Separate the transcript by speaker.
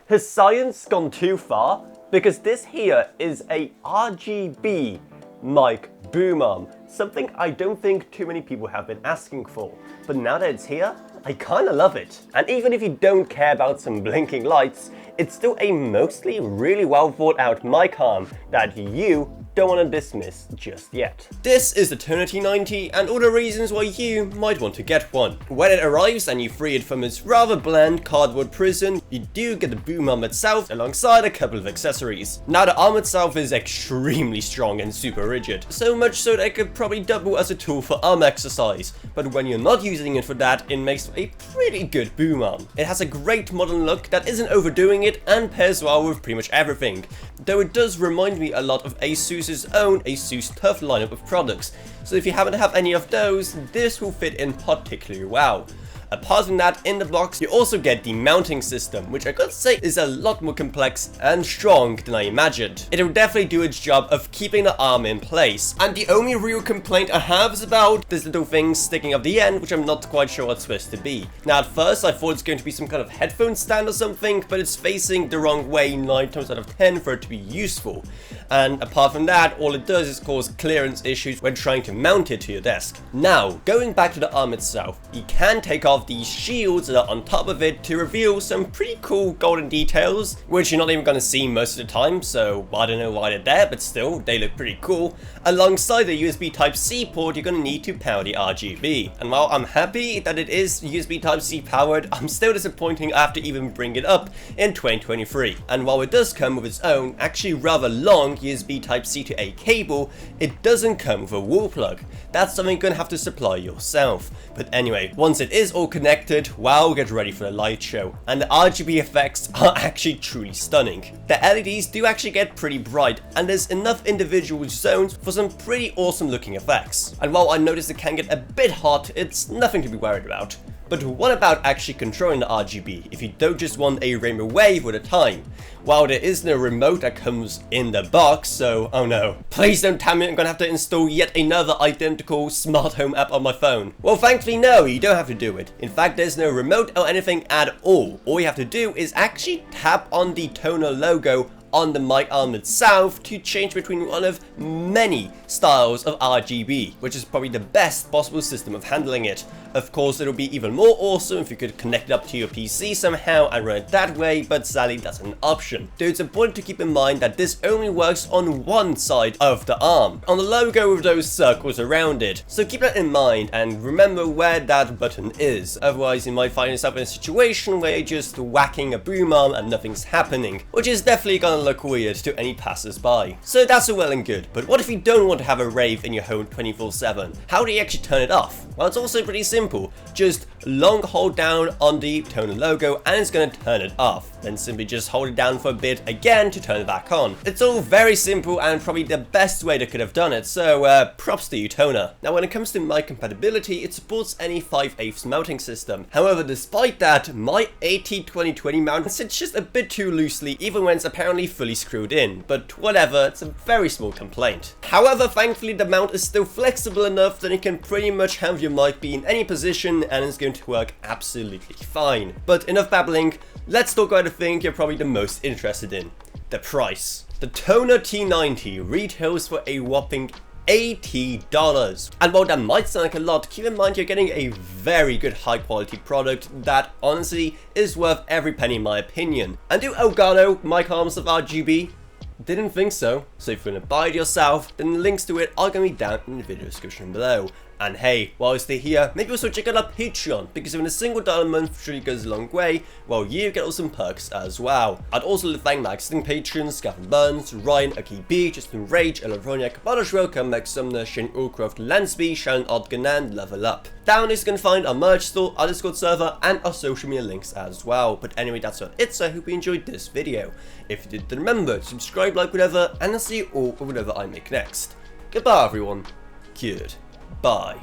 Speaker 1: Has science gone too far? Because this here is a RGB mic boom arm, something I don't think too many people have been asking for. But now that it's here, I kinda love it. And even if you don't care about some blinking lights, it's still a mostly really well thought out mic arm that you don't want to dismiss just yet. This is the Tonor T90 and all the reasons why you might want to get one. When it arrives and you free it from its rather bland cardboard prison, you do get the boom arm itself alongside a couple of accessories. Now the arm itself is extremely strong and super rigid, so much so that it could probably double as a tool for arm exercise, but when you're not using it for that, it makes a pretty good boom arm. It has a great modern look that isn't overdoing it and pairs well with pretty much everything, though it does remind me a lot of ASUS's own ASUS Tough lineup of products, so if you happen to have any of those, this will fit in particularly well. Apart from that, in the box you also get the mounting system, which I gotta say is a lot more complex and strong than I imagined. It'll definitely do its job of keeping the arm in place, and the only real complaint I have is about this little thing sticking up the end, which I'm not quite sure what it's supposed to be. Now at first I thought it's going to be some kind of headphone stand or something, but it's facing the wrong way 9 times out of 10 for it to be useful. And apart from that, all it does is cause clearance issues when trying to mount it to your desk. Now, going back to the arm itself, you can take off these shields that are on top of it to reveal some pretty cool golden details, which you're not even going to see most of the time, so I don't know why they're there, but still, they look pretty cool. Alongside the USB Type-C port, you're going to need to power the RGB. And while I'm happy that it is USB Type-C powered, I'm still disappointed after even bring it up in 2023. And while it does come with its own, actually rather long USB Type-C to A cable, it doesn't come with a wall plug. That's something you're going to have to supply yourself. But anyway, once it is all connected, wow, get ready for the light show. And the RGB effects are actually truly stunning. The LEDs do actually get pretty bright, and there's enough individual zones for some pretty awesome looking effects. And while I notice it can get a bit hot, it's nothing to be worried about. But what about actually controlling the RGB if you don't just want a rainbow wave at a time? Well, there is no remote that comes in the box, so oh no. Please don't tell me I'm gonna have to install yet another identical smart home app on my phone. Well, thankfully no, you don't have to do it. In fact, there's no remote or anything at all. All you have to do is actually tap on the Tonor logo on the mic arm itself to change between one of many styles of RGB, which is probably the best possible system of handling it. Of course, it'll be even more awesome if you could connect it up to your PC somehow and run it that way, but sadly that's an option. Though it's important to keep in mind that this only works on one side of the arm, on the logo with those circles around it. So keep that in mind and remember where that button is, otherwise you might find yourself in a situation where you're just whacking a boom arm and nothing's happening, which is definitely gonna look weird to any passers-by. So that's all well and good, but what if you don't want to have a rave in your home 24/7? How do you actually turn it off? Well, it's also pretty simple. Just long hold down on the Tonor logo and it's going to turn it off. Then simply just hold it down for a bit again to turn it back on. It's all very simple and probably the best way they could have done it, so props to you, Tonor. Now when it comes to mic compatibility, it supports any 5/8 mounting system. However, despite that, my AT2020 mount sits just a bit too loosely even when it's apparently fully screwed in, but whatever, it's a very small complaint. However, thankfully the mount is still flexible enough that it can pretty much have your mic be in any position and it's going to work absolutely fine. But enough babbling, let's talk about the thing you're probably the most interested in, the price. The Tonor T90 retails for a whopping $80. And while that might sound like a lot, keep in mind you're getting a very good high quality product that honestly is worth every penny in my opinion. And do Elgato mic arms of RGB? Didn't think so. So if you're gonna buy it yourself, then the links to it are gonna be down in the video description below. And hey, while you stay here, maybe also check out our Patreon, because even a single $1 a month truly goes a long way, while you get awesome perks as well. I'd also like to thank my existing patrons, Gavin Burns, Ryan, Aki B, Justin Rage, Elavronia, Kabadash Welcome, Max Sumner, Shane Allcroft, Lansby, Sharon Odgan, and Level Up. Down is going to find our merch store, our Discord server, and our social media links as well. But anyway, that's about it, so I hope you enjoyed this video. If you did, then remember to subscribe, like, whatever, and I'll see you all with whatever I make next. Goodbye everyone. Cured. Bye.